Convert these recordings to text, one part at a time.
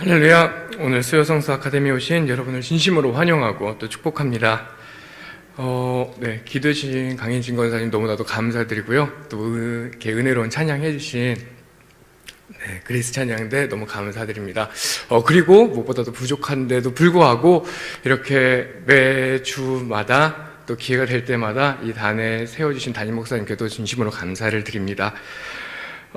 할렐루야. 오늘 수요성서 아카데미에 오신 여러분을 진심으로 환영하고 또 축복합니다. 기도해 주신 강인진 권사님 너무나도 감사드리고요. 또 이렇게 은혜로운 찬양해 주신 그리스 찬양대 너무 감사드립니다. 그리고 무엇보다도 부족한데도 불구하고 이렇게 매주마다 또 기회가 될 때마다 이 단에 세워주신 담임 목사님께도 진심으로 감사를 드립니다.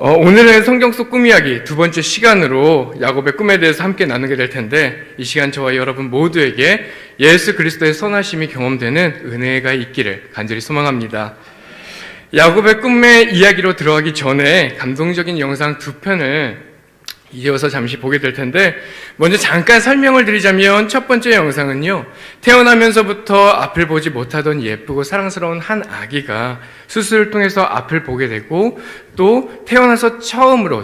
오늘은 성경 속 꿈 이야기 두 번째 시간으로 야곱의 꿈에 대해서 함께 나누게 될 텐데, 이 시간 저와 여러분 모두에게 예수 그리스도의 선하심이 경험되는 은혜가 있기를 간절히 소망합니다. 야곱의 꿈의 이야기로 들어가기 전에 감동적인 영상 두 편을 이어서 잠시 보게 될 텐데, 먼저 잠깐 설명을 드리자면 첫 번째 영상은요, 태어나면서부터 앞을 보지 못하던 예쁘고 사랑스러운 한 아기가 수술을 통해서 앞을 보게 되고, 또 태어나서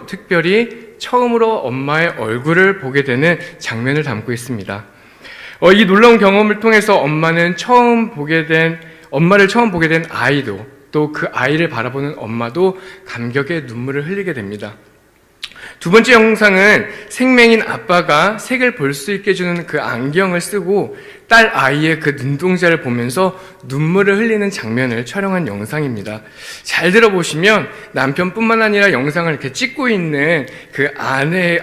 특별히 처음으로 엄마의 얼굴을 보게 되는 장면을 담고 있습니다. 이 놀라운 경험을 통해서 엄마를 처음 보게 된 아이도, 또 그 아이를 바라보는 엄마도 감격의 눈물을 흘리게 됩니다. 두 번째 영상은 생명인 아빠가 색을 볼 수 있게 해주는 그 안경을 쓰고 딸 아이의 그 눈동자를 보면서 눈물을 흘리는 장면을 촬영한 영상입니다. 잘 들어보시면 남편뿐만 아니라 영상을 이렇게 찍고 있는 그 아내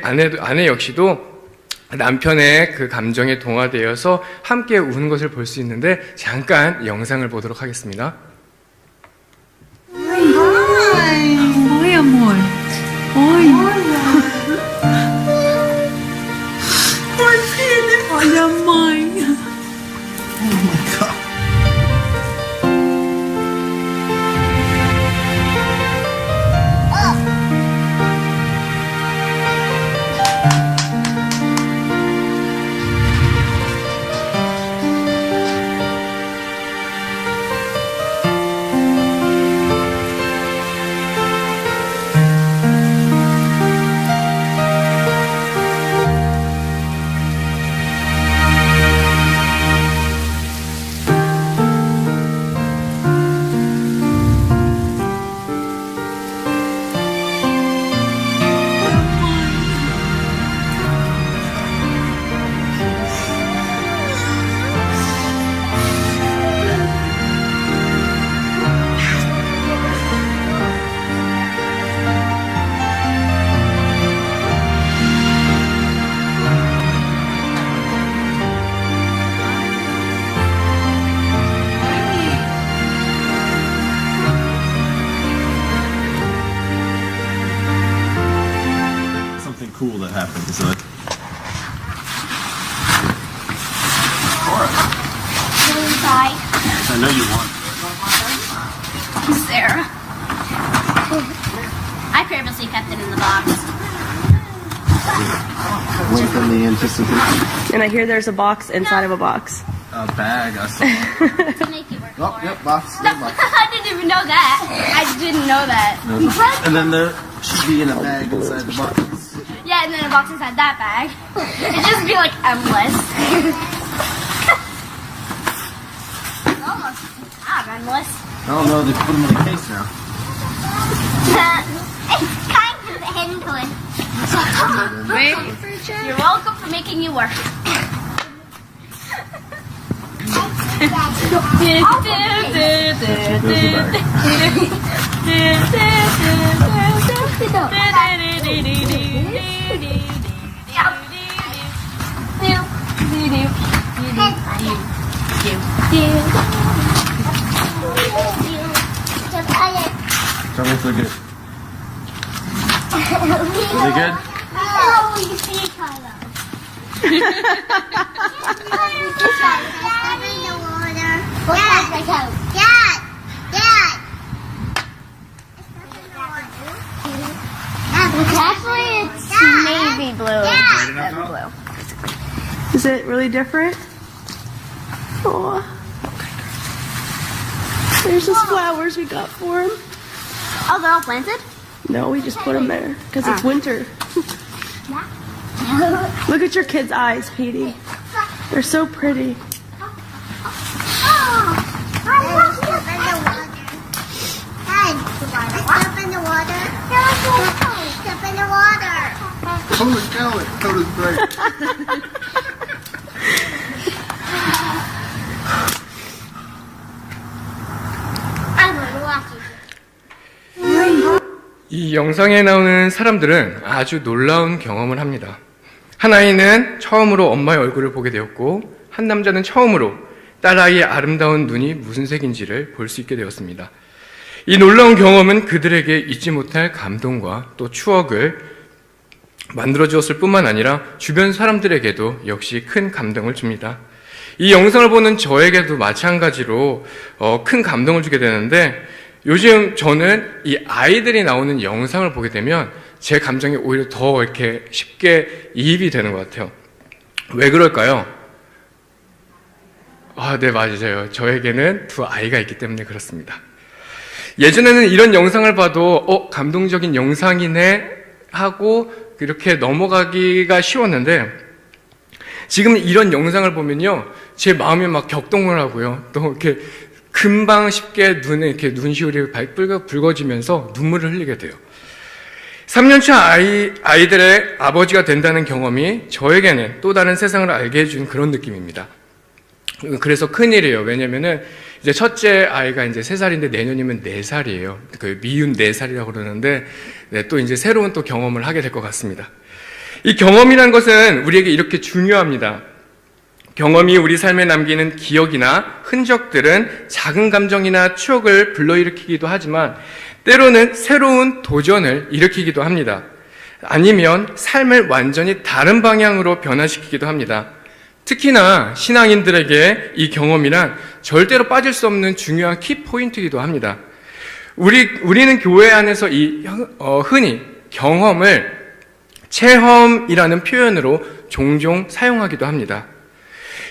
역시도 남편의 그 감정에 동화되어서 함께 우는 것을 볼 수 있는데, 잠깐 영상을 보도록 하겠습니다. Oi, amor. Oi. Oi, filha. Olha a mãe. Oh, my God. Cool that happened. So Inside. I know you want. Sarah. I purposely kept it in the box. Wait for the anticipation. And I hear there's a box inside of a box. A bag. I saw. To make it work Oh, for yep, it. box. No, Good box. I didn't even know that. I didn't know that. And then there should be in a bag inside the box. Yeah, and then a box inside that bag. It'd just be like endless. Almost not endless. I don't know. They put them in a case now. It's kind of hidden to it. You're welcome for making you work. Tell me if they're good. Are they good? Oh, you see, Kylo. Step in the water. Dad! Actually, it's navy blue. Navy blue. Is it really different? Aw. There's just flowers we got for him. Oh, they're all planted? No, we just put them there because it's winter. Look at your kids' eyes, Petey. They're so pretty. Step in the water. Step in the water. Holy cow, it coated great. I'm gonna watch it. 이 영상에 나오는 사람들은 아주 놀라운 경험을 합니다. 한 아이는 처음으로 엄마의 얼굴을 보게 되었고, 한 남자는 처음으로 딸아이의 아름다운 눈이 무슨 색인지를 볼 수 있게 되었습니다. 이 놀라운 경험은 그들에게 잊지 못할 감동과 또 추억을 만들어 주었을 뿐만 아니라 주변 사람들에게도 역시 큰 감동을 줍니다. 이 영상을 보는 저에게도 마찬가지로 큰 감동을 주게 되는데, 요즘 저는 이 아이들이 나오는 영상을 보게 되면 제 감정이 오히려 더 이렇게 쉽게 이입이 되는 것 같아요. 왜 그럴까요? 네, 맞아요. 저에게는 두 아이가 있기 때문에 그렇습니다. 예전에는 이런 영상을 봐도 감동적인 영상이네 하고 이렇게 넘어가기가 쉬웠는데, 지금 이런 영상을 보면요, 제 마음이 막 격동을 하고요, 또 이렇게 금방 쉽게 눈에 이렇게 눈시울이 붉어지면서 눈물을 흘리게 돼요. 3년차 아이들의 아버지가 된다는 경험이 저에게는 또 다른 세상을 알게 해준 그런 느낌입니다. 그래서 큰일이에요. 왜냐면은 이제 첫째 아이가 이제 3살인데 내년이면 4살이에요. 그 미운 4살이라고 그러는데, 네, 또 이제 새로운 또 경험을 하게 될 것 같습니다. 이 경험이라는 것은 우리에게 이렇게 중요합니다. 경험이 우리 삶에 남기는 기억이나 흔적들은 작은 감정이나 추억을 불러일으키기도 하지만 때로는 새로운 도전을 일으키기도 합니다. 아니면 삶을 완전히 다른 방향으로 변화시키기도 합니다. 특히나 신앙인들에게 이 경험이란 절대로 빠질 수 없는 중요한 키포인트이기도 합니다. 우리는 교회 안에서 흔히 경험을 체험이라는 표현으로 종종 사용하기도 합니다.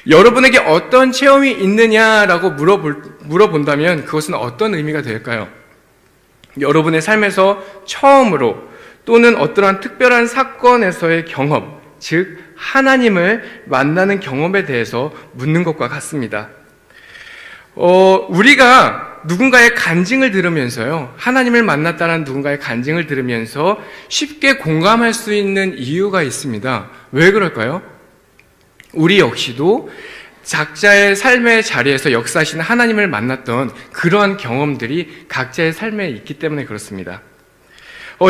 여러분에게 어떤 체험이 있느냐라고 물어본다면 그것은 어떤 의미가 될까요? 여러분의 삶에서 처음으로 또는 어떠한 특별한 사건에서의 경험, 즉 하나님을 만나는 경험에 대해서 묻는 것과 같습니다. 우리가 누군가의 간증을 들으면서요, 하나님을 만났다는 누군가의 간증을 들으면서 쉽게 공감할 수 있는 이유가 있습니다. 왜 그럴까요? 우리 역시도 각자의 삶의 자리에서 역사하시는 하나님을 만났던 그러한 경험들이 각자의 삶에 있기 때문에 그렇습니다.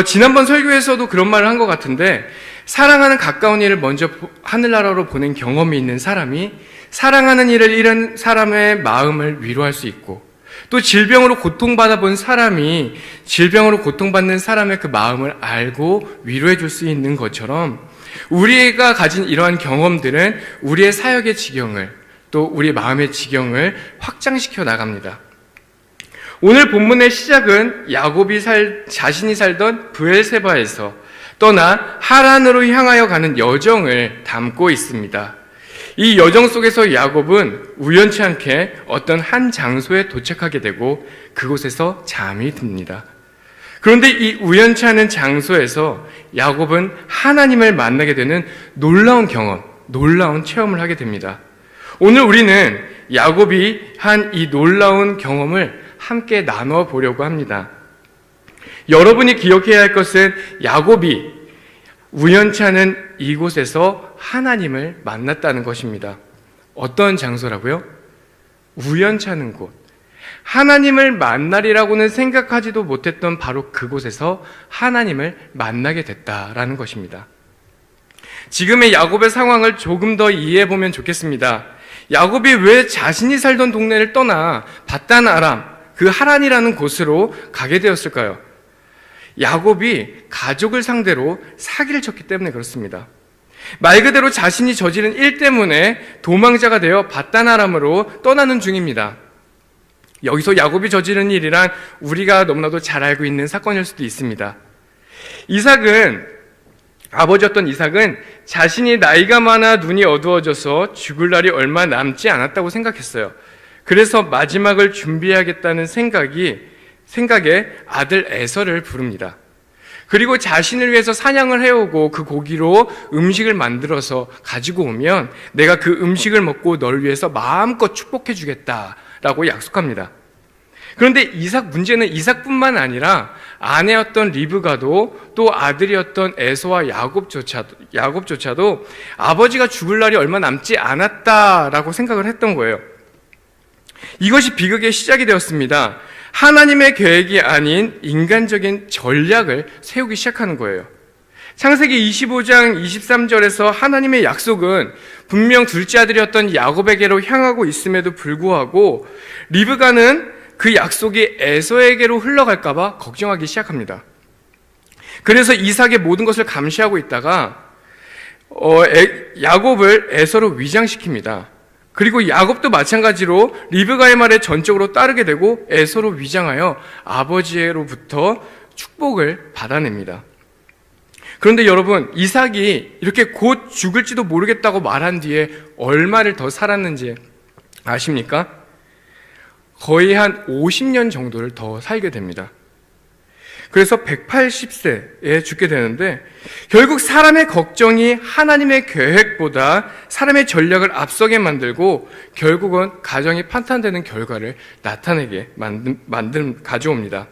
지난번 설교에서도 그런 말을 한 것 같은데, 사랑하는 가까운 이를 먼저 하늘나라로 보낸 경험이 있는 사람이 사랑하는 이를 잃은 사람의 마음을 위로할 수 있고, 또 질병으로 고통받아 본 사람이 질병으로 고통받는 사람의 그 마음을 알고 위로해 줄 수 있는 것처럼, 우리가 가진 이러한 경험들은 우리의 사역의 지경을, 또 우리 마음의 지경을 확장시켜 나갑니다. 오늘 본문의 시작은 야곱이 자신이 살던 브엘세바에서 떠나 하란으로 향하여 가는 여정을 담고 있습니다. 이 여정 속에서 야곱은 우연치 않게 어떤 한 장소에 도착하게 되고 그곳에서 잠이 듭니다. 그런데 이 우연치 않은 장소에서 야곱은 하나님을 만나게 되는 놀라운 경험, 놀라운 체험을 하게 됩니다. 오늘 우리는 야곱이 한 이 놀라운 경험을 함께 나눠 보려고 합니다. 여러분이 기억해야 할 것은 야곱이 우연치 않은 이곳에서 하나님을 만났다는 것입니다. 어떤 장소라고요? 우연치 않은 곳. 하나님을 만나리라고는 생각하지도 못했던 바로 그곳에서 하나님을 만나게 됐다라는 것입니다. 지금의 야곱의 상황을 조금 더 이해해보면 좋겠습니다. 야곱이 왜 자신이 살던 동네를 떠나 밧단 아람, 그 하란이라는 곳으로 가게 되었을까요? 야곱이 가족을 상대로 사기를 쳤기 때문에 그렇습니다. 말 그대로 자신이 저지른 일 때문에 도망자가 되어 밧단 아람으로 떠나는 중입니다. 여기서 야곱이 저지른 일이란 우리가 너무나도 잘 알고 있는 사건일 수도 있습니다. 아버지였던 이삭은 자신이 나이가 많아 눈이 어두워져서 죽을 날이 얼마 남지 않았다고 생각했어요. 그래서 마지막을 준비해야겠다는 생각에 아들 에서를 부릅니다. 그리고 자신을 위해서 사냥을 해오고 그 고기로 음식을 만들어서 가지고 오면 내가 그 음식을 먹고 널 위해서 마음껏 축복해 주겠다라고 약속합니다. 그런데 문제는 이삭뿐만 아니라 아내였던 리브가도 또 아들이었던 에서와 야곱조차도 아버지가 죽을 날이 얼마 남지 않았다라고 생각을 했던 거예요. 이것이 비극의 시작이 되었습니다. 하나님의 계획이 아닌 인간적인 전략을 세우기 시작하는 거예요. 창세기 25장 23절에서 하나님의 약속은 분명 둘째 아들이었던 야곱에게로 향하고 있음에도 불구하고 리브가는 그 약속이 에서에게로 흘러갈까봐 걱정하기 시작합니다. 그래서 이삭의 모든 것을 감시하고 있다가 야곱을 에서로 위장시킵니다. 그리고 야곱도 마찬가지로 리브가의 말에 전적으로 따르게 되고 에서로 위장하여 아버지로부터 축복을 받아냅니다. 그런데 여러분, 이삭이 이렇게 곧 죽을지도 모르겠다고 말한 뒤에 얼마를 더 살았는지 아십니까? 거의 한 50년 정도를 더 살게 됩니다. 그래서 180세에 죽게 되는데 결국 사람의 걱정이 하나님의 계획보다 사람의 전략을 앞서게 만들고 결국은 가정이 판탄되는 결과를 나타내게 가져옵니다.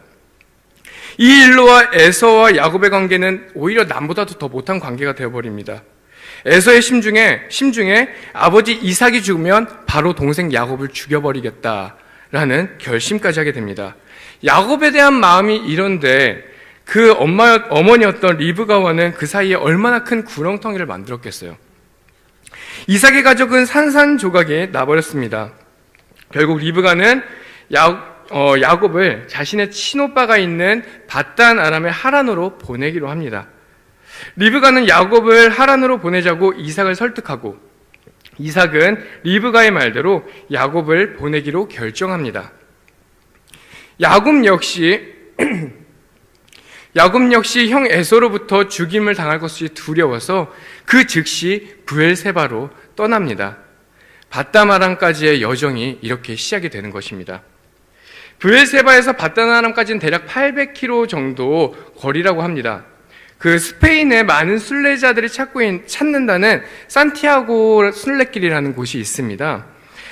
이 일로와 에서와 야곱의 관계는 오히려 남보다도 더 못한 관계가 되어버립니다. 에서의 심중에 아버지 이삭이 죽으면 바로 동생 야곱을 죽여버리겠다라는 결심까지 하게 됩니다. 야곱에 대한 마음이 이런데 그 어머니였던 리브가와는 그 사이에 얼마나 큰 구렁텅이를 만들었겠어요. 이삭의 가족은 산산조각이 나버렸습니다. 결국 리브가는 야곱을 자신의 친오빠가 있는 밧단 아람의 하란으로 보내기로 합니다. 리브가는 야곱을 하란으로 보내자고 이삭을 설득하고 이삭은 리브가의 말대로 야곱을 보내기로 결정합니다. 야곱 역시 형 에서로부터 죽임을 당할 것이 두려워서 그 즉시 브엘세바로 떠납니다. 밧담아람까지의 여정이 이렇게 시작이 되는 것입니다. 브엘세바에서 밧담아람까지는 대략 800km 정도 거리라고 합니다. 그 스페인의 많은 순례자들이 찾는다는 산티아고 순례길이라는 곳이 있습니다.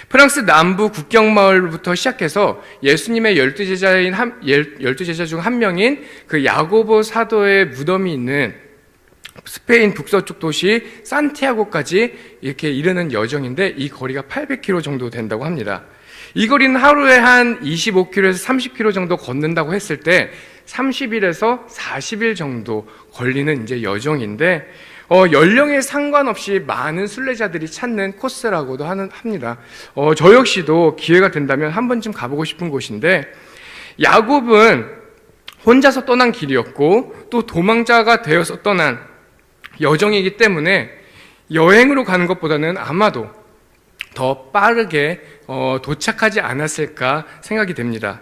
프랑스 남부 국경마을부터 시작해서 예수님의 12제자 중 한 명인 그 야고보 사도의 무덤이 있는 스페인 북서쪽 도시 산티아고까지 이렇게 이르는 여정인데 이 거리가 800km 정도 된다고 합니다. 이 거리는 하루에 한 25km에서 30km 정도 걷는다고 했을 때 30일에서 40일 정도 걸리는 이제 여정인데 연령에 상관없이 많은 순례자들이 찾는 코스라고도 합니다. 저 역시도 기회가 된다면 한 번쯤 가보고 싶은 곳인데 야곱은 혼자서 떠난 길이었고 또 도망자가 되어서 떠난 여정이기 때문에 여행으로 가는 것보다는 아마도 더 빠르게 도착하지 않았을까 생각이 됩니다.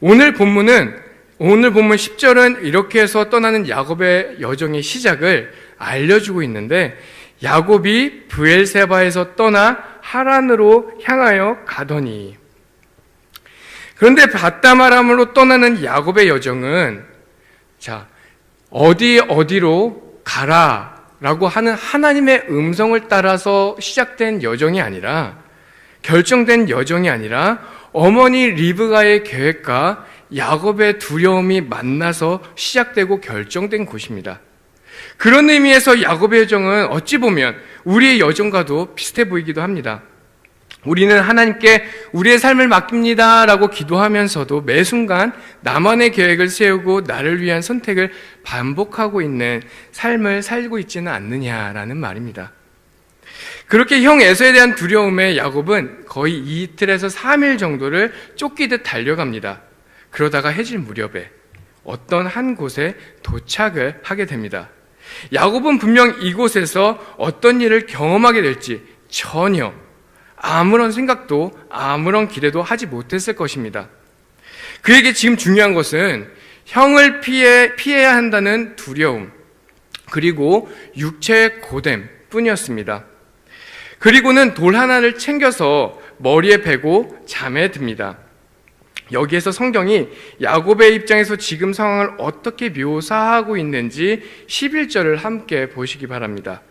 오늘 본문 10절은 이렇게 해서 떠나는 야곱의 여정의 시작을 알려주고 있는데 야곱이 브엘세바에서 떠나 하란으로 향하여 가더니 그런데 밧담아람으로 떠나는 야곱의 여정은 어디로 가라라고 하는 하나님의 음성을 따라서 시작된 여정이 아니라 결정된 여정이 아니라 어머니 리브가의 계획과 야곱의 두려움이 만나서 시작되고 결정된 곳입니다. 그런 의미에서 야곱의 여정은 어찌 보면 우리의 여정과도 비슷해 보이기도 합니다. 우리는 하나님께 우리의 삶을 맡깁니다 라고 기도하면서도 매 순간 나만의 계획을 세우고 나를 위한 선택을 반복하고 있는 삶을 살고 있지는 않느냐라는 말입니다. 그렇게 형 에서에 대한 두려움에 야곱은 거의 이틀에서 3일 정도를 쫓기듯 달려갑니다. 그러다가 해질 무렵에 어떤 한 곳에 도착을 하게 됩니다. 야곱은 분명 이곳에서 어떤 일을 경험하게 될지 전혀 아무런 생각도 아무런 기대도 하지 못했을 것입니다. 그에게 지금 중요한 것은 형을 피해야 한다는 두려움 그리고 육체의 고됨 뿐이었습니다. 그리고는 돌 하나를 챙겨서 머리에 베고 잠에 듭니다. 여기에서 성경이 야곱의 입장에서 지금 상황을 어떻게 묘사하고 있는지 11절을 함께 보시기 바랍니다.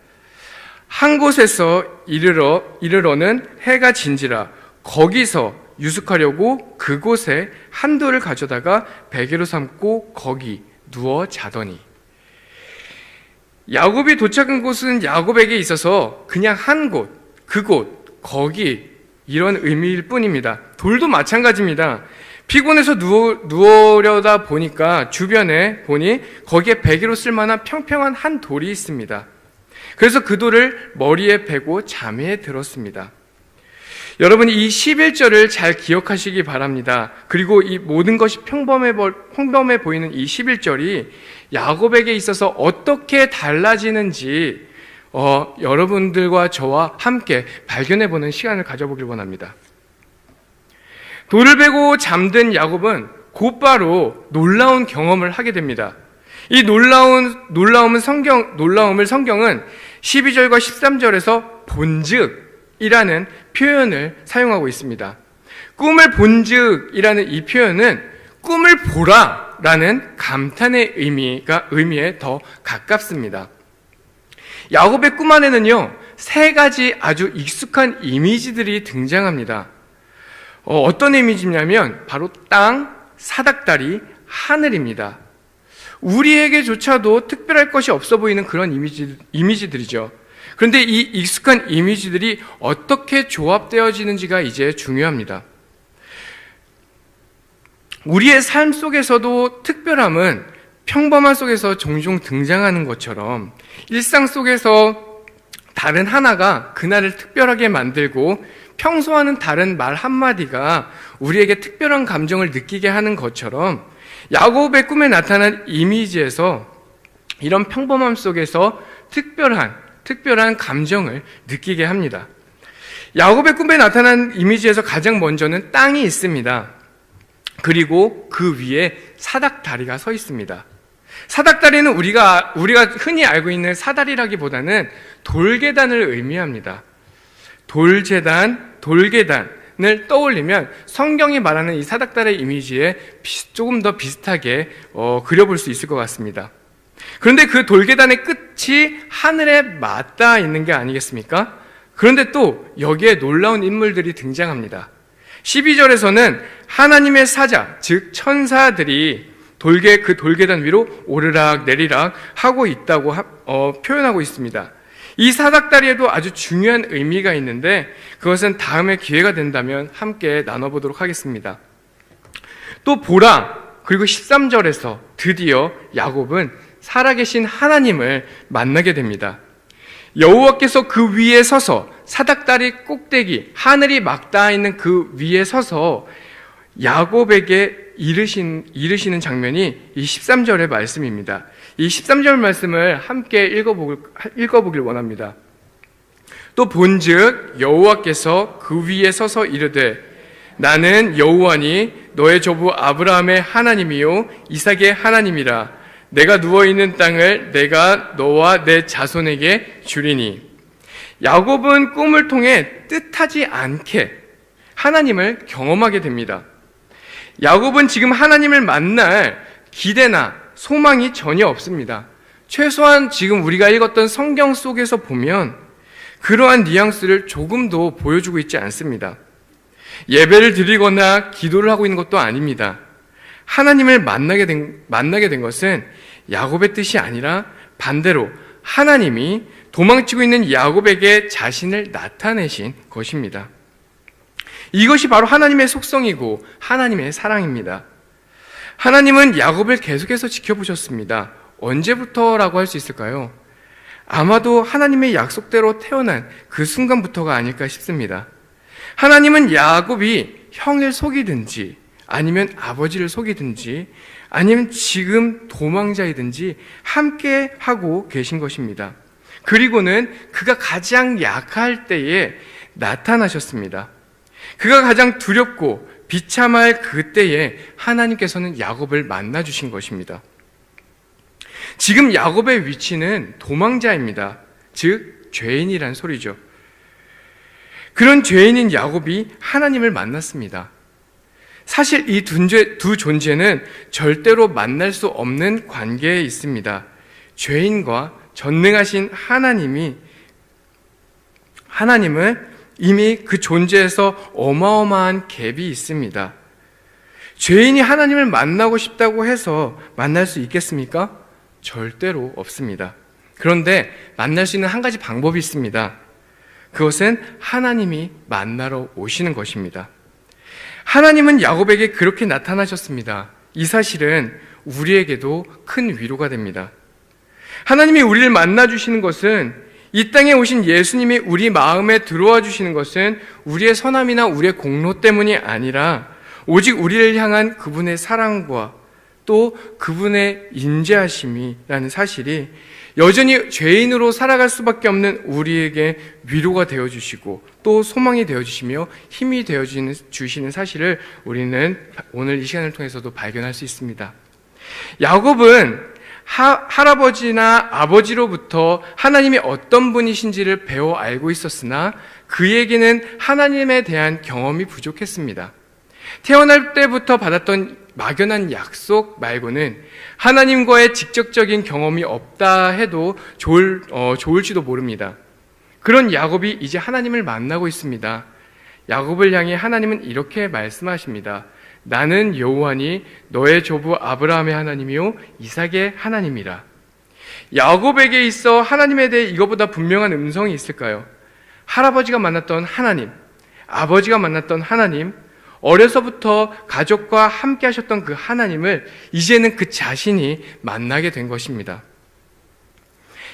한 곳에서 이르러는 해가 진지라 거기서 유숙하려고 그곳에 한 돌을 가져다가 베개로 삼고 거기 누워 자더니. 야곱이 도착한 곳은 야곱에게 있어서 그냥 한 곳, 그곳, 거기 이런 의미일 뿐입니다. 돌도 마찬가지입니다. 피곤해서 누우려다 보니까 주변에 보니 거기에 베개로 쓸만한 평평한 한 돌이 있습니다. 그래서 그 돌을 머리에 베고 잠에 들었습니다. 여러분, 이 11절을 잘 기억하시기 바랍니다. 그리고 이 모든 것이 평범해 보이는 이 11절이 야곱에게 있어서 어떻게 달라지는지 여러분들과 저와 함께 발견해보는 시간을 가져보길 원합니다. 돌을 베고 잠든 야곱은 곧바로 놀라운 경험을 하게 됩니다. 이 놀라움을 성경은 12절과 13절에서 본즉이라는 표현을 사용하고 있습니다. 꿈을 본즉이라는 이 표현은 꿈을 보라라는 감탄의 의미에 더 가깝습니다. 야곱의 꿈 안에는요, 세 가지 아주 익숙한 이미지들이 등장합니다. 어떤 이미지냐면 바로 땅, 사닥다리, 하늘입니다. 우리에게조차도 특별할 것이 없어 보이는 그런 이미지들이죠. 그런데 이 익숙한 이미지들이 어떻게 조합되어지는지가 이제 중요합니다. 우리의 삶 속에서도 특별함은 평범한 속에서 종종 등장하는 것처럼 일상 속에서 다른 하나가 그날을 특별하게 만들고 평소와는 다른 말 한마디가 우리에게 특별한 감정을 느끼게 하는 것처럼 야곱의 꿈에 나타난 이미지에서 이런 평범함 속에서 특별한 감정을 느끼게 합니다. 야곱의 꿈에 나타난 이미지에서 가장 먼저는 땅이 있습니다. 그리고 그 위에 사닥다리가 서 있습니다. 사닥다리는 우리가 흔히 알고 있는 사다리라기보다는 돌계단을 의미합니다. 돌계단을 떠올리면 성경이 말하는 이 사닥다리 이미지에 조금 더 비슷하게 그려볼 수 있을 것 같습니다. 그런데 그 돌계단의 끝이 하늘에 맞닿아 있는 게 아니겠습니까? 그런데 또 여기에 놀라운 인물들이 등장합니다. 12절에서는 하나님의 사자, 즉 천사들이 그 돌계단 위로 오르락 내리락 하고 있다고 표현하고 있습니다. 이 사닥다리에도 아주 중요한 의미가 있는데 그것은 다음에 기회가 된다면 함께 나눠보도록 하겠습니다. 또 보라, 그리고 13절에서 드디어 야곱은 살아계신 하나님을 만나게 됩니다. 여호와께서 그 위에 서서 사닥다리 꼭대기, 하늘이 막닿아 있는 그 위에 서서 야곱에게 이르시는 장면이 이 13절의 말씀입니다. 이 13절 말씀을 함께 읽어보길 원합니다. 또 본즉 여호와께서 그 위에 서서 이르되 나는 여호와니 너의 조부 아브라함의 하나님이요 이삭의 하나님이라. 내가 누워있는 땅을 내가 너와 내 자손에게 주리니. 야곱은 꿈을 통해 뜻하지 않게 하나님을 경험하게 됩니다. 야곱은 지금 하나님을 만날 기대나 소망이 전혀 없습니다. 최소한 지금 우리가 읽었던 성경 속에서 보면 그러한 뉘앙스를 조금도 보여주고 있지 않습니다. 예배를 드리거나 기도를 하고 있는 것도 아닙니다. 하나님을 만나게 된 것은 야곱의 뜻이 아니라 반대로 하나님이 도망치고 있는 야곱에게 자신을 나타내신 것입니다. 이것이 바로 하나님의 속성이고 하나님의 사랑입니다. 하나님은 야곱을 계속해서 지켜보셨습니다. 언제부터라고 할 수 있을까요? 아마도 하나님의 약속대로 태어난 그 순간부터가 아닐까 싶습니다. 하나님은 야곱이 형을 속이든지 아니면 아버지를 속이든지 아니면 지금 도망자이든지 함께 하고 계신 것입니다. 그리고는 그가 가장 약할 때에 나타나셨습니다. 그가 가장 두렵고 비참할 그때에 하나님께서는 야곱을 만나주신 것입니다. 지금 야곱의 위치는 도망자입니다. 즉 죄인이란 소리죠. 그런 죄인인 야곱이 하나님을 만났습니다. 사실 이 두 존재는 절대로 만날 수 없는 관계에 있습니다. 죄인과 전능하신 하나님을 이미 그 존재에서 어마어마한 갭이 있습니다. 죄인이 하나님을 만나고 싶다고 해서 만날 수 있겠습니까? 절대로 없습니다. 그런데 만날 수 있는 한 가지 방법이 있습니다. 그것은 하나님이 만나러 오시는 것입니다. 하나님은 야곱에게 그렇게 나타나셨습니다. 이 사실은 우리에게도 큰 위로가 됩니다. 하나님이 우리를 만나주시는 것은, 이 땅에 오신 예수님이 우리 마음에 들어와 주시는 것은 우리의 선함이나 우리의 공로 때문이 아니라 오직 우리를 향한 그분의 사랑과 또 그분의 인자하심이라는 사실이 여전히 죄인으로 살아갈 수밖에 없는 우리에게 위로가 되어주시고 또 소망이 되어주시며 힘이 되어주시는 사실을 우리는 오늘 이 시간을 통해서도 발견할 수 있습니다. 야곱은 할아버지나 아버지로부터 하나님이 어떤 분이신지를 배워 알고 있었으나 그에게는 하나님에 대한 경험이 부족했습니다. 태어날 때부터 받았던 막연한 약속 말고는 하나님과의 직접적인 경험이 없다 해도 좋을지도 모릅니다. 그런 야곱이 이제 하나님을 만나고 있습니다. 야곱을 향해 하나님은 이렇게 말씀하십니다. 나는 여호와니 너의 조부 아브라함의 하나님이요 이삭의 하나님이라. 야곱에게 있어 하나님에 대해 이거보다 분명한 음성이 있을까요? 할아버지가 만났던 하나님, 아버지가 만났던 하나님, 어려서부터 가족과 함께 하셨던 그 하나님을 이제는 그 자신이 만나게 된 것입니다.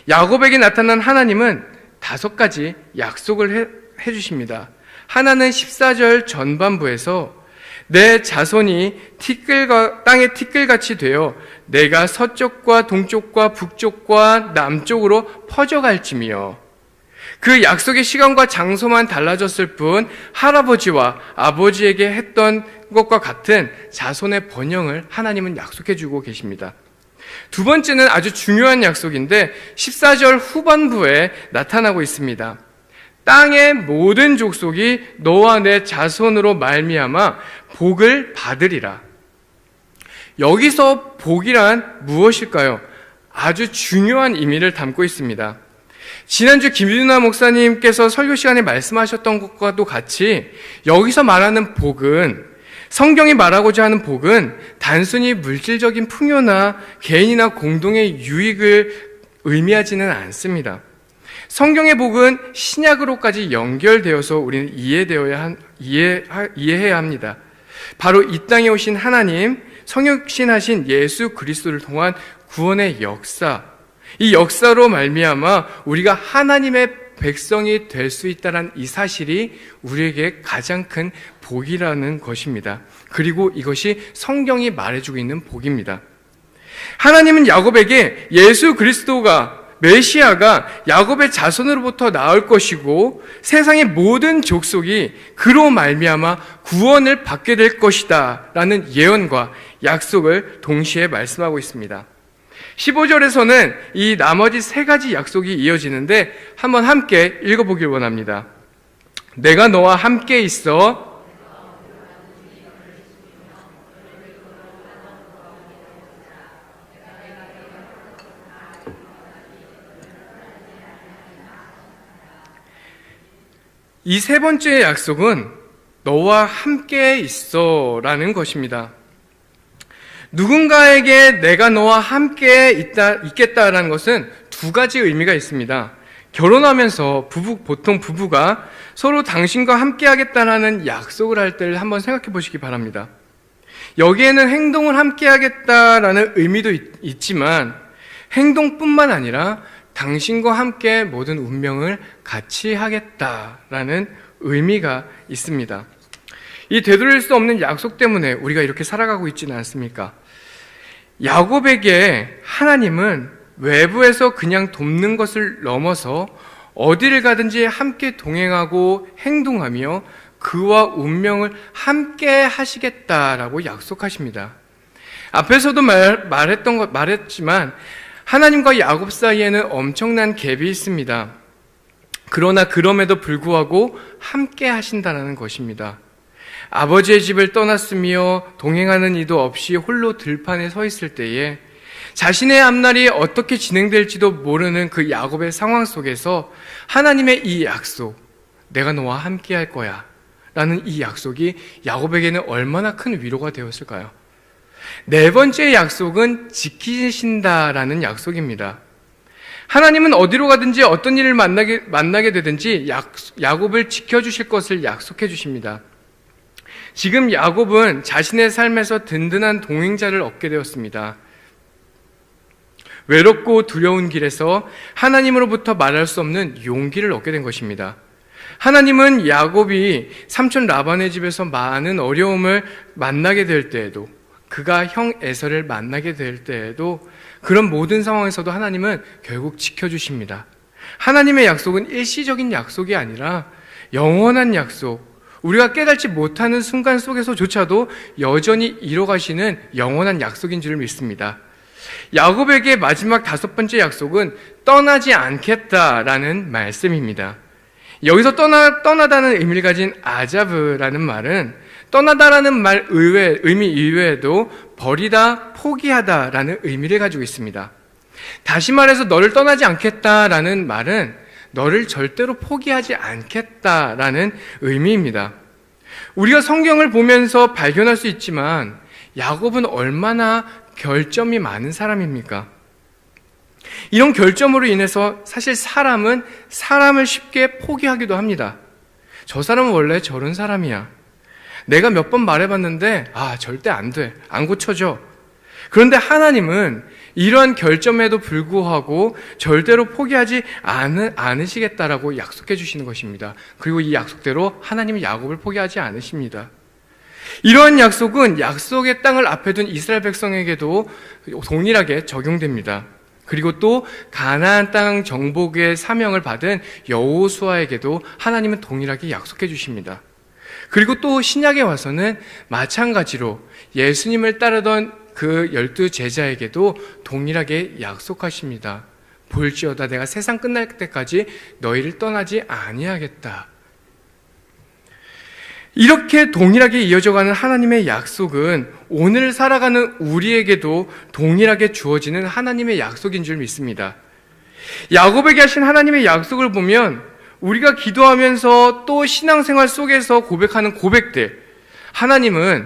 야곱에게 나타난 하나님은 5가지 약속을 해주십니다. 하나는 14절 전반부에서 내 자손이 땅의 티끌같이 되어 내가 서쪽과 동쪽과 북쪽과 남쪽으로 퍼져갈지며, 그 약속의 시간과 장소만 달라졌을 뿐 할아버지와 아버지에게 했던 것과 같은 자손의 번영을 하나님은 약속해 주고 계십니다. 두 번째는 아주 중요한 약속인데 14절 후반부에 나타나고 있습니다. 땅의 모든 족속이 너와 내 자손으로 말미암아 복을 받으리라. 여기서 복이란 무엇일까요? 아주 중요한 의미를 담고 있습니다. 지난주 김윤아 목사님께서 설교 시간에 말씀하셨던 것과도 같이 여기서 말하는 복은, 성경이 말하고자 하는 복은 단순히 물질적인 풍요나 개인이나 공동의 유익을 의미하지는 않습니다. 성경의 복은 신약으로까지 연결되어서 우리는 이해해야 합니다. 바로 이 땅에 오신 하나님, 성육신하신 예수 그리스도를 통한 구원의 역사, 이 역사로 말미암아 우리가 하나님의 백성이 될 수 있다는 이 사실이 우리에게 가장 큰 복이라는 것입니다. 그리고 이것이 성경이 말해주고 있는 복입니다. 하나님은 야곱에게 예수 그리스도가, 메시아가 야곱의 자손으로부터 나올 것이고 세상의 모든 족속이 그로 말미암아 구원을 받게 될 것이다 라는 예언과 약속을 동시에 말씀하고 있습니다. 15절에서는 이 나머지 3가지 약속이 이어지는데 한번 함께 읽어보길 원합니다. 내가 너와 함께 있어 이 3번째 약속은 너와 함께 있어 라는 것입니다. 누군가에게 내가 너와 함께 있겠다라는 것은 2가지 의미가 있습니다. 결혼하면서 보통 부부가 서로 당신과 함께 하겠다라는 약속을 할 때를 한번 생각해 보시기 바랍니다. 여기에는 행동을 함께 하겠다라는 의미도 있지만 행동뿐만 아니라 당신과 함께 모든 운명을 같이 하겠다라는 의미가 있습니다. 이 되돌릴 수 없는 약속 때문에 우리가 이렇게 살아가고 있지는 않습니까? 야곱에게 하나님은 외부에서 그냥 돕는 것을 넘어서 어디를 가든지 함께 동행하고 행동하며 그와 운명을 함께 하시겠다라고 약속하십니다. 앞에서도 말했지만 하나님과 야곱 사이에는 엄청난 갭이 있습니다. 그러나 그럼에도 불구하고 함께 하신다는 것입니다. 아버지의 집을 떠났으며 동행하는 이도 없이 홀로 들판에 서 있을 때에 자신의 앞날이 어떻게 진행될지도 모르는 그 야곱의 상황 속에서 하나님의 이 약속, 내가 너와 함께 할 거야 라는 이 약속이 야곱에게는 얼마나 큰 위로가 되었을까요? 네 번째 약속은 지키신다라는 약속입니다. 하나님은 어디로 가든지 어떤 일을 만나게 되든지 야곱을 지켜주실 것을 약속해 주십니다. 지금 야곱은 자신의 삶에서 든든한 동행자를 얻게 되었습니다. 외롭고 두려운 길에서 하나님으로부터 말할 수 없는 용기를 얻게 된 것입니다. 하나님은 야곱이 삼촌 라반의 집에서 많은 어려움을 만나게 될 때에도, 그가 형 에서를 만나게 될 때에도, 그런 모든 상황에서도 하나님은 결국 지켜주십니다. 하나님의 약속은 일시적인 약속이 아니라 영원한 약속, 우리가 깨닫지 못하는 순간 속에서조차도 여전히 이뤄가시는 영원한 약속인 줄 믿습니다. 야곱에게 마지막 5번째 약속은 떠나지 않겠다라는 말씀입니다. 여기서 떠나다는 의미를 가진 아자브라는 말은 떠나다라는 말 의미 이외에도 버리다, 포기하다라는 의미를 가지고 있습니다. 다시 말해서 너를 떠나지 않겠다라는 말은 너를 절대로 포기하지 않겠다라는 의미입니다. 우리가 성경을 보면서 발견할 수 있지만 야곱은 얼마나 결점이 많은 사람입니까? 이런 결점으로 인해서 사실 사람은 사람을 쉽게 포기하기도 합니다. 저 사람은 원래 저런 사람이야. 내가 몇 번 말해봤는데 절대 안 돼. 안 고쳐져. 그런데 하나님은 이러한 결점에도 불구하고 절대로 포기하지 않으시겠다라고 약속해 주시는 것입니다. 그리고 이 약속대로 하나님은 야곱을 포기하지 않으십니다. 이러한 약속은 약속의 땅을 앞에 둔 이스라엘 백성에게도 동일하게 적용됩니다. 그리고 또 가나안 땅 정복의 사명을 받은 여호수아에게도 하나님은 동일하게 약속해 주십니다. 그리고 또 신약에 와서는 마찬가지로 예수님을 따르던 그 12 제자에게도 동일하게 약속하십니다. 볼지어다 내가 세상 끝날 때까지 너희를 떠나지 아니하겠다. 이렇게 동일하게 이어져가는 하나님의 약속은 오늘 살아가는 우리에게도 동일하게 주어지는 하나님의 약속인 줄 믿습니다. 야곱에게 하신 하나님의 약속을 보면 우리가 기도하면서 또 신앙생활 속에서 고백하는 고백들,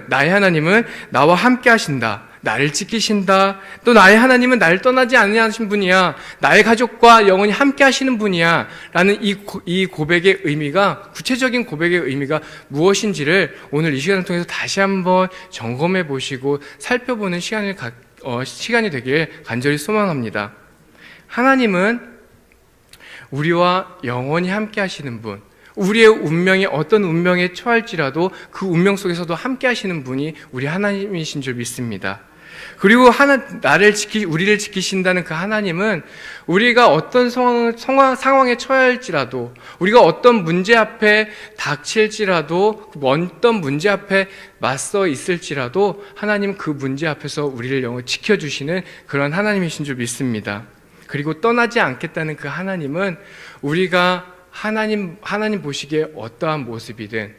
나의 하나님은 나와 함께 하신다. 나를 지키신다. 또 나의 하나님은 나를 떠나지 않으신 분이야. 나의 가족과 영원히 함께 하시는 분이야. 라는 이 고백의 의미가, 구체적인 고백의 의미가 무엇인지를 오늘 이 시간을 통해서 다시 한번 점검해 보시고 살펴보는 시간이 되길 간절히 소망합니다. 하나님은 우리와 영원히 함께 하시는 분, 우리의 운명이 어떤 운명에 처할지라도 그 운명 속에서도 함께 하시는 분이 우리 하나님이신 줄 믿습니다. 그리고 우리를 지키신다는 그 하나님은 우리가 어떤 상황에 처할지라도, 우리가 어떤 문제 앞에 닥칠지라도, 어떤 문제 앞에 맞서 있을지라도 하나님은 그 문제 앞에서 우리를 영원히 지켜주시는 그런 하나님이신 줄 믿습니다. 그리고 떠나지 않겠다는 그 하나님은 우리가 하나님 보시기에 어떠한 모습이든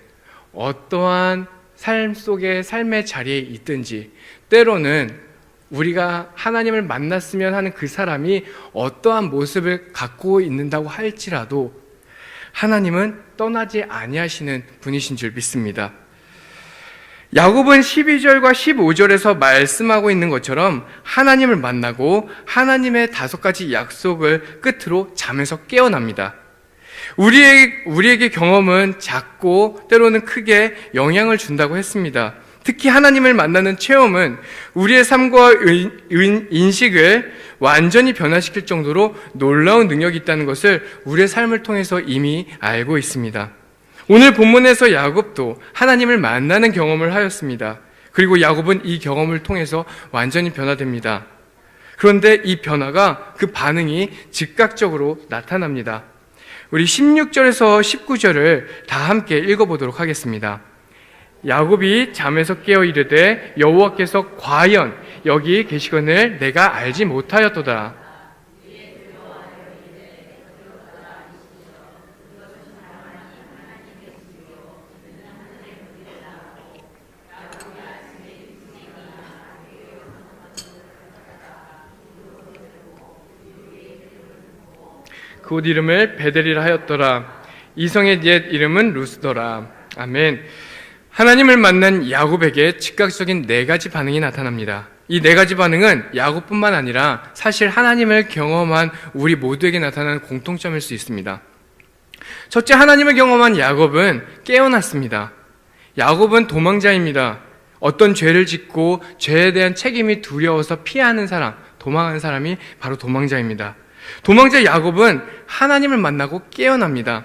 어떠한 삶의 자리에 있든지, 때로는 우리가 하나님을 만났으면 하는 그 사람이 어떠한 모습을 갖고 있는다고 할지라도 하나님은 떠나지 아니하시는 분이신 줄 믿습니다. 야곱은 12절과 15절에서 말씀하고 있는 것처럼 하나님을 만나고 하나님의 5가지 약속을 끝으로 잠에서 깨어납니다. 우리에게 경험은 작고 때로는 크게 영향을 준다고 했습니다. 특히 하나님을 만나는 체험은 우리의 삶과 인식을 완전히 변화시킬 정도로 놀라운 능력이 있다는 것을 우리의 삶을 통해서 이미 알고 있습니다. 오늘 본문에서 야곱도 하나님을 만나는 경험을 하였습니다. 그리고 야곱은 이 경험을 통해서 완전히 변화됩니다. 그런데 이 변화가, 그 반응이 즉각적으로 나타납니다. 우리 16절에서 19절을 다 함께 읽어보도록 하겠습니다. 야곱이 잠에서 깨어 이르되 여호와께서 과연 여기 계시거늘 내가 알지 못하였도다. 곧 이름을 베델이라 하였더라. 이성의 옛 이름은 루스더라. 아멘. 하나님을 만난 야곱에게 즉각적인 네 가지 반응이 나타납니다. 이 네 가지 반응은 야곱뿐만 아니라 사실 하나님을 경험한 우리 모두에게 나타나는 공통점일 수 있습니다. 첫째, 하나님을 경험한 야곱은 깨어났습니다. 야곱은 도망자입니다. 어떤 죄를 짓고 죄에 대한 책임이 두려워서 피하는 사람, 도망하는 사람이 바로 도망자입니다. 도망자 야곱은 하나님을 만나고 깨어납니다.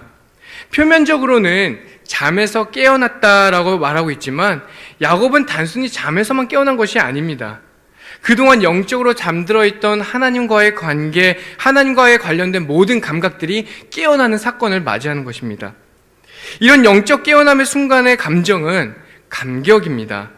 표면적으로는 잠에서 깨어났다라고 말하고 있지만 야곱은 단순히 잠에서만 깨어난 것이 아닙니다. 그동안 영적으로 잠들어 있던 하나님과의 관계, 하나님과의 관련된 모든 감각들이 깨어나는 사건을 맞이하는 것입니다. 이런 영적 깨어남의 순간의 감정은 감격입니다.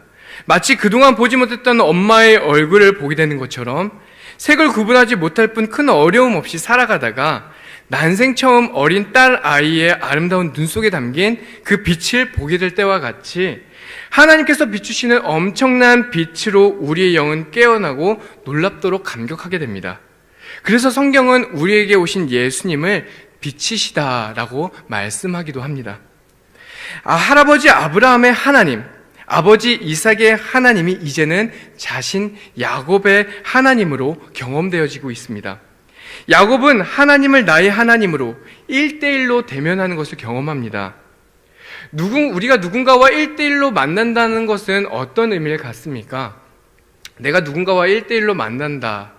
마치 그동안 보지 못했던 엄마의 얼굴을 보게 되는 것처럼 색을 구분하지 못할 뿐 큰 어려움 없이 살아가다가 난생 처음 어린 딸 아이의 아름다운 눈 속에 담긴 그 빛을 보게 될 때와 같이 하나님께서 비추시는 엄청난 빛으로 우리의 영은 깨어나고 놀랍도록 감격하게 됩니다. 그래서 성경은 우리에게 오신 예수님을 빛이시다라고 말씀하기도 합니다. 할아버지 아브라함의 하나님, 아버지 이삭의 하나님이 이제는 자신 야곱의 하나님으로 경험되어지고 있습니다. 야곱은 하나님을 나의 하나님으로 1대1로 대면하는 것을 경험합니다. 우리가 누군가와 1대1로 만난다는 것은 어떤 의미를 갖습니까? 내가 누군가와 1대1로 만난다.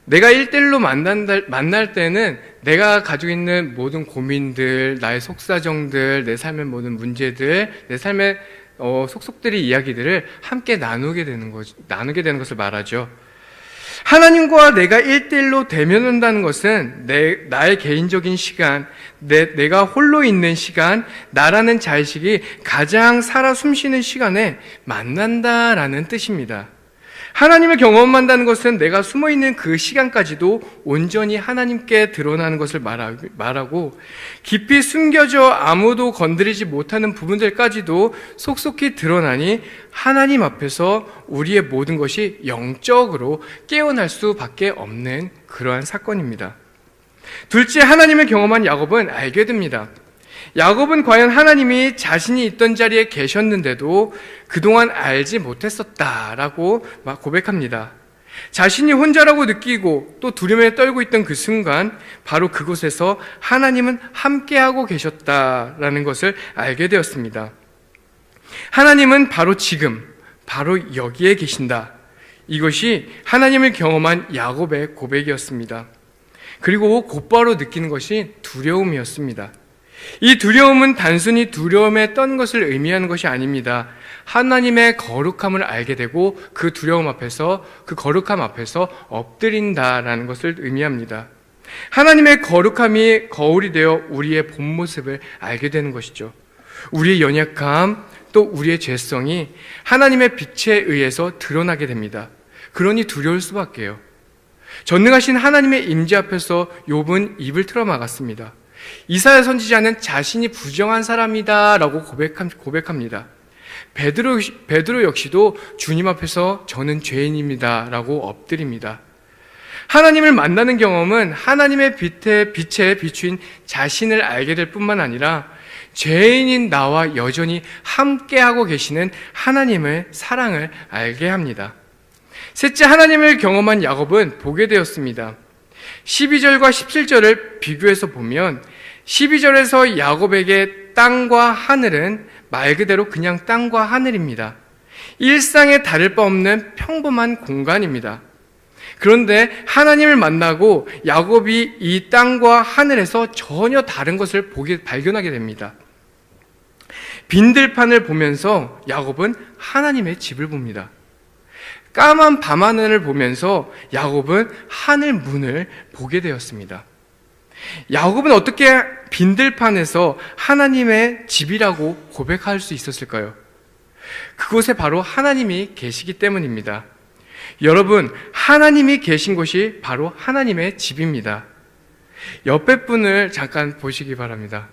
내가 1대1로 만날 때는 내가 가지고 있는 모든 고민들, 나의 속사정들, 내 삶의 모든 문제들, 내 삶의 속속들의 이야기들을 함께 나누게 되는 것을 말하죠. 하나님과 내가 1대1로 대면한다는 것은 나의 개인적인 시간, 내가 홀로 있는 시간, 나라는 자식이 가장 살아 숨쉬는 시간에 만난다라는 뜻입니다. 하나님을 경험한다는 것은 내가 숨어있는 그 시간까지도 온전히 하나님께 드러나는 것을 말하고 깊이 숨겨져 아무도 건드리지 못하는 부분들까지도 속속히 드러나니 하나님 앞에서 우리의 모든 것이 영적으로 깨어날 수밖에 없는 그러한 사건입니다. 둘째, 하나님을 경험한 야곱은 알게 됩니다. 야곱은 과연 하나님이 자신이 있던 자리에 계셨는데도 그동안 알지 못했었다라고 고백합니다. 자신이 혼자라고 느끼고 또 두려움에 떨고 있던 그 순간 바로 그곳에서 하나님은 함께하고 계셨다라는 것을 알게 되었습니다. 하나님은 바로 지금, 바로 여기에 계신다. 이것이 하나님을 경험한 야곱의 고백이었습니다. 그리고 곧바로 느끼는 것이 두려움이었습니다. 이 두려움은 단순히 두려움에 떤 것을 의미하는 것이 아닙니다. 하나님의 거룩함을 알게 되고 그 두려움 앞에서, 그 거룩함 앞에서 엎드린다라는 것을 의미합니다. 하나님의 거룩함이 거울이 되어 우리의 본 모습을 알게 되는 것이죠. 우리의 연약함, 또 우리의 죄성이 하나님의 빛에 의해서 드러나게 됩니다. 그러니 두려울 수밖에요. 전능하신 하나님의 임재 앞에서 욥은 입을 틀어 막았습니다. 이사야 선지자는 자신이 부정한 사람이다라고 고백합니다. 베드로 역시도 주님 앞에서 저는 죄인입니다라고 엎드립니다. 하나님을 만나는 경험은 하나님의 빛에 비추인 자신을 알게 될 뿐만 아니라 죄인인 나와 여전히 함께하고 계시는 하나님의 사랑을 알게 합니다. 셋째, 하나님을 경험한 야곱은 보게 되었습니다. 12절과 17절을 비교해서 보면 12절에서 야곱에게 땅과 하늘은 말 그대로 그냥 땅과 하늘입니다. 일상에 다를 바 없는 평범한 공간입니다. 그런데 하나님을 만나고 야곱이 이 땅과 하늘에서 전혀 다른 것을 발견하게 됩니다. 빈 들판을 보면서 야곱은 하나님의 집을 봅니다. 까만 밤하늘을 보면서 야곱은 하늘 문을 보게 되었습니다. 야곱은 어떻게 빈들판에서 하나님의 집이라고 고백할 수 있었을까요? 그곳에 바로 하나님이 계시기 때문입니다. 여러분, 하나님이 계신 곳이 바로 하나님의 집입니다. 옆에 분을 잠깐 보시기 바랍니다.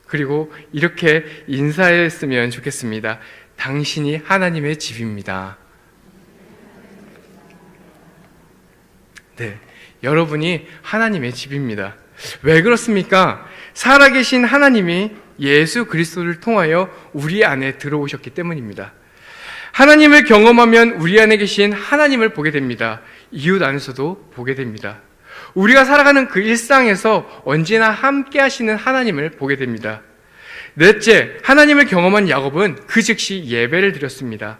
그리고 이렇게 인사했으면 좋겠습니다. 당신이 하나님의 집입니다. 네, 여러분이 하나님의 집입니다. 왜 그렇습니까? 살아계신 하나님이 예수 그리스도를 통하여 우리 안에 들어오셨기 때문입니다. 하나님을 경험하면 우리 안에 계신 하나님을 보게 됩니다. 이웃 안에서도 보게 됩니다. 우리가 살아가는 그 일상에서 언제나 함께 하시는 하나님을 보게 됩니다. 넷째, 하나님을 경험한 야곱은 그 즉시 예배를 드렸습니다.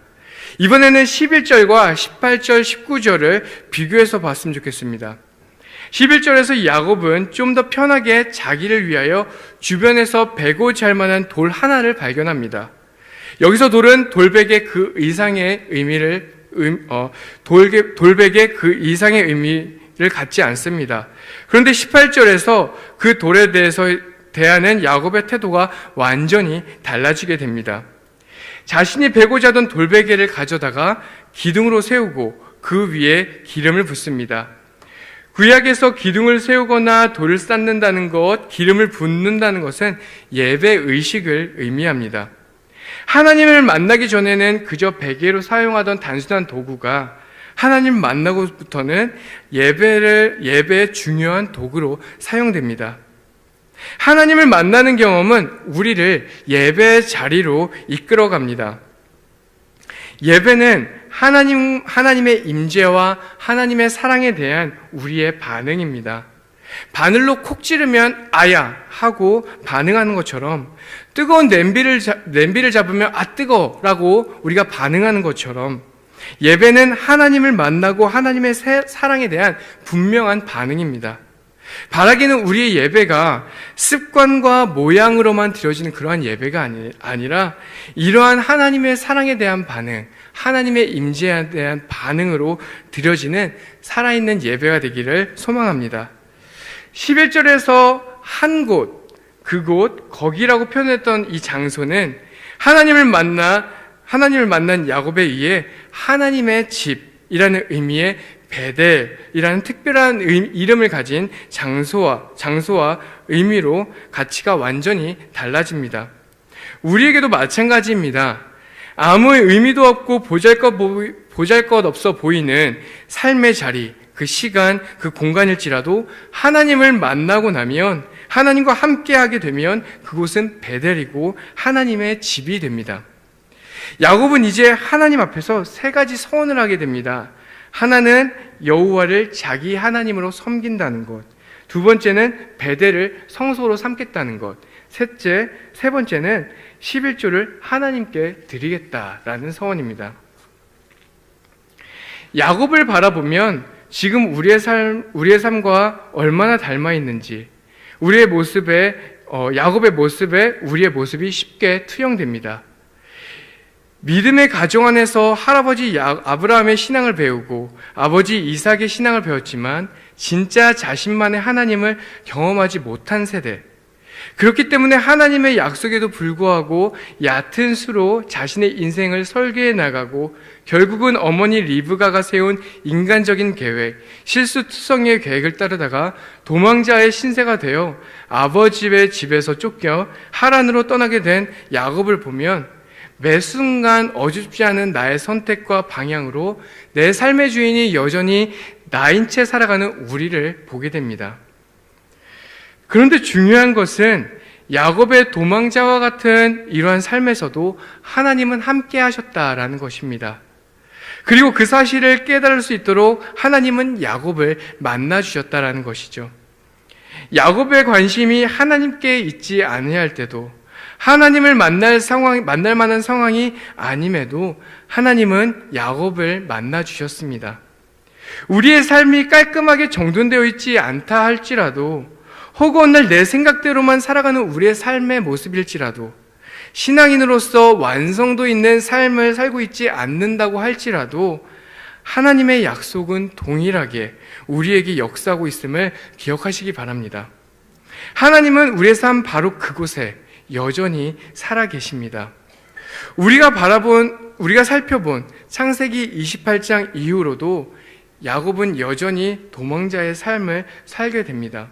이번에는 11절과 18절, 19절을 비교해서 봤으면 좋겠습니다. 11절에서 야곱은 좀 더 편하게 자기를 위하여 주변에서 베고 잘 만한 돌 하나를 발견합니다. 여기서 돌은 돌백의 그 이상의 의미를 돌백의 그 이상의 의미를 갖지 않습니다. 그런데 18절에서 그 돌에 대하는 야곱의 태도가 완전히 달라지게 됩니다. 자신이 베고자 하던 돌베개를 가져다가 기둥으로 세우고 그 위에 기름을 붓습니다. 구약에서 기둥을 세우거나 돌을 쌓는다는 것, 기름을 붓는다는 것은 예배 의식을 의미합니다. 하나님을 만나기 전에는 그저 베개로 사용하던 단순한 도구가 하나님을 만나고부터는 예배의 중요한 도구로 사용됩니다. 하나님을 만나는 경험은 우리를 예배의 자리로 이끌어갑니다. 예배는 하나님의 임재와 하나님의 사랑에 대한 우리의 반응입니다. 바늘로 콕 찌르면 아야 하고 반응하는 것처럼, 뜨거운 냄비를 잡으면 아 뜨거라고 우리가 반응하는 것처럼, 예배는 하나님을 만나고 하나님의 사랑에 대한 분명한 반응입니다. 바라기는 우리의 예배가 습관과 모양으로만 드려지는 그러한 예배가 아니라 이러한 하나님의 사랑에 대한 반응, 하나님의 임재에 대한 반응으로 드려지는 살아있는 예배가 되기를 소망합니다. 11절에서 한 곳, 그곳, 거기라고 표현했던 이 장소는 하나님을 만난 야곱에 의해 하나님의 집이라는 의미의 베델이라는 특별한 이름을 가진 장소와 의미로 가치가 완전히 달라집니다. 우리에게도 마찬가지입니다. 아무 의미도 없고 보잘것 없어 보이는 삶의 자리, 그 시간, 그 공간일지라도 하나님을 만나고 나면, 하나님과 함께하게 되면 그곳은 베델이고 하나님의 집이 됩니다. 야곱은 이제 하나님 앞에서 세 가지 서원을 하게 됩니다. 하나는 여호와를 자기 하나님으로 섬긴다는 것, 두 번째는 베델을 성소로 삼겠다는 것, 세 번째는 11조를 하나님께 드리겠다라는 서원입니다. 야곱을 바라보면 지금 우리의 삶과 얼마나 닮아 있는지, 야곱의 모습에 우리의 모습이 쉽게 투영됩니다. 믿음의 가정 안에서 할아버지 아브라함의 신앙을 배우고 아버지 이삭의 신앙을 배웠지만 진짜 자신만의 하나님을 경험하지 못한 세대, 그렇기 때문에 하나님의 약속에도 불구하고 얕은 수로 자신의 인생을 설계해 나가고 결국은 어머니 리브가가 세운 인간적인 계획, 실수투성이의 계획을 따르다가 도망자의 신세가 되어 아버지의 집에서 쫓겨 하란으로 떠나게 된 야곱을 보면 매 순간 어줍지 않은 나의 선택과 방향으로 내 삶의 주인이 여전히 나인 채 살아가는 우리를 보게 됩니다. 그런데 중요한 것은 야곱의 도망자와 같은 이러한 삶에서도 하나님은 함께 하셨다라는 것입니다. 그리고 그 사실을 깨달을 수 있도록 하나님은 야곱을 만나주셨다라는 것이죠. 야곱의 관심이 하나님께 있지 아니할 때도, 하나님을 만날 만한 상황이 아님에도 하나님은 야곱을 만나 주셨습니다. 우리의 삶이 깔끔하게 정돈되어 있지 않다 할지라도, 혹은 오늘 내 생각대로만 살아가는 우리의 삶의 모습일지라도, 신앙인으로서 완성도 있는 삶을 살고 있지 않는다고 할지라도 하나님의 약속은 동일하게 우리에게 역사하고 있음을 기억하시기 바랍니다. 하나님은 우리의 삶 바로 그곳에 여전히 살아계십니다. 우리가 살펴본 창세기 28장 이후로도 야곱은 여전히 도망자의 삶을 살게 됩니다.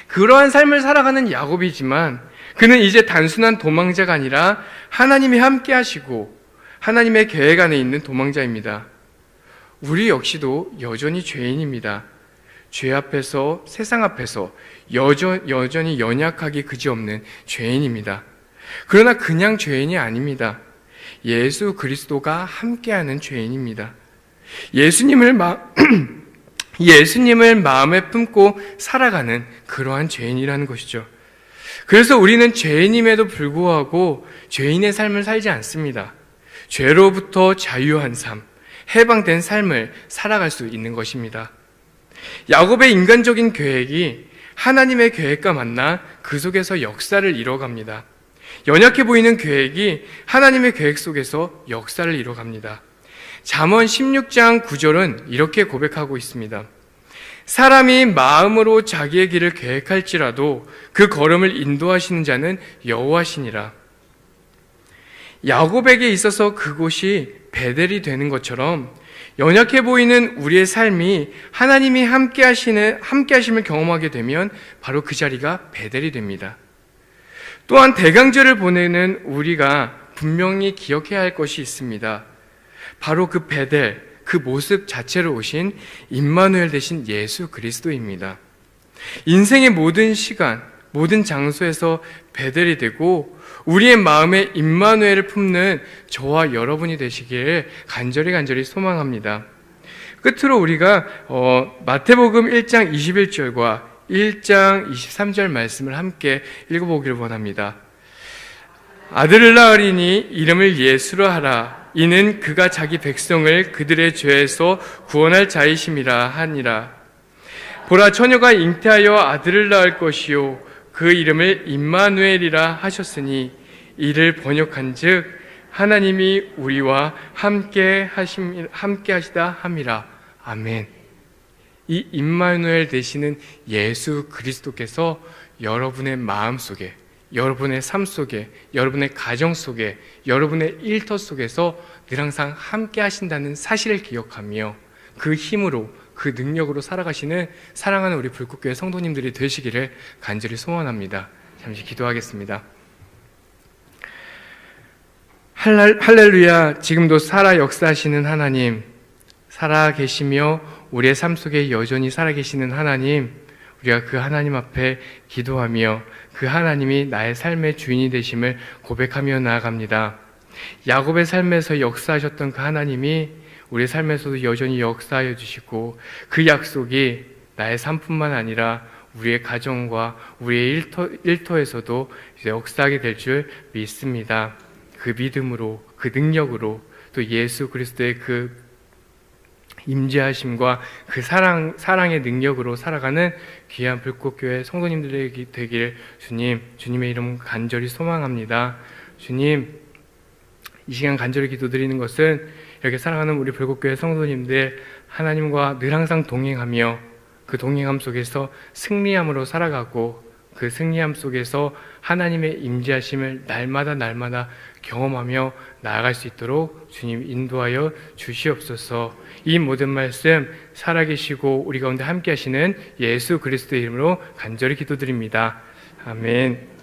그러한 삶을 살아가는 야곱이지만 그는 이제 단순한 도망자가 아니라 하나님이 함께 하시고 하나님의 계획 안에 있는 도망자입니다. 우리 역시도 여전히 죄인입니다. 죄 앞에서, 세상 앞에서 여전히 연약하기 그지없는 죄인입니다. 그러나 그냥 죄인이 아닙니다. 예수 그리스도가 함께하는 죄인입니다. 예수님을 마음에 품고 살아가는 그러한 죄인이라는 것이죠. 그래서 우리는 죄인임에도 불구하고 죄인의 삶을 살지 않습니다. 죄로부터 자유한 삶, 해방된 삶을 살아갈 수 있는 것입니다. 야곱의 인간적인 계획이 하나님의 계획과 만나 그 속에서 역사를 이뤄갑니다. 연약해 보이는 계획이 하나님의 계획 속에서 역사를 이뤄갑니다. 잠언 16장 9절은 이렇게 고백하고 있습니다. 사람이 마음으로 자기의 길을 계획할지라도 그 걸음을 인도하시는 자는 여호와시니라. 야곱에게 있어서 그곳이 베델이 되는 것처럼 연약해 보이는 우리의 삶이 하나님이 함께하심을 경험하게 되면 바로 그 자리가 베델이 됩니다. 또한 대강절을 보내는 우리가 분명히 기억해야 할 것이 있습니다. 바로 그 베델, 그 모습 자체로 오신 임마누엘 되신 예수 그리스도입니다. 인생의 모든 시간, 모든 장소에서 베델이 되고 우리의 마음에 임마누엘을 품는 저와 여러분이 되시기를 간절히 소망합니다. 끝으로 우리가 마태복음 1장 21절과 1장 23절 말씀을 함께 읽어보기를 원합니다. 아들을 낳으리니 이름을 예수로 하라. 이는 그가 자기 백성을 그들의 죄에서 구원할 자이심이라 하니라. 보라, 처녀가 잉태하여 아들을 낳을 것이요 그 이름을 임마누엘이라 하셨으니 이를 번역한즉 하나님이 우리와 함께 하시다 함이라. 아멘. 이 임마누엘 되시는 예수 그리스도께서 여러분의 마음 속에, 여러분의 삶 속에, 여러분의 가정 속에, 여러분의 일터 속에서 늘 항상 함께 하신다는 사실을 기억하며 그 힘으로, 그 능력으로 살아가시는 사랑하는 우리 불꽃교회 성도님들이 되시기를 간절히 소원합니다. 잠시 기도하겠습니다. 할렐루야. 지금도 살아 역사하시는 하나님, 살아 계시며 우리의 삶 속에 여전히 살아 계시는 하나님, 우리가 그 하나님 앞에 기도하며 그 하나님이 나의 삶의 주인이 되심을 고백하며 나아갑니다. 야곱의 삶에서 역사하셨던 그 하나님이 우리의 삶에서도 여전히 역사하여 주시고 그 약속이 나의 삶뿐만 아니라 우리의 가정과 우리의 일터에서도 이제 역사하게 될 줄 믿습니다. 그 믿음으로, 그 능력으로 또 예수 그리스도의 그 임재하심과 그 사랑의 능력으로 살아가는 귀한 불꽃교회 성도님들에게 되기를 주님의 이름 간절히 소망합니다. 주님, 이 시간 간절히 기도드리는 것은 이렇게 사랑하는 우리 불꽃교회 성도님들 하나님과 늘 항상 동행하며 그 동행함 속에서 승리함으로 살아가고 그 승리함 속에서 하나님의 임재하심을 날마다 경험하며 나아갈 수 있도록 주님 인도하여 주시옵소서. 이 모든 말씀 살아계시고 우리 가운데 함께 하시는 예수 그리스도의 이름으로 간절히 기도드립니다. 아멘.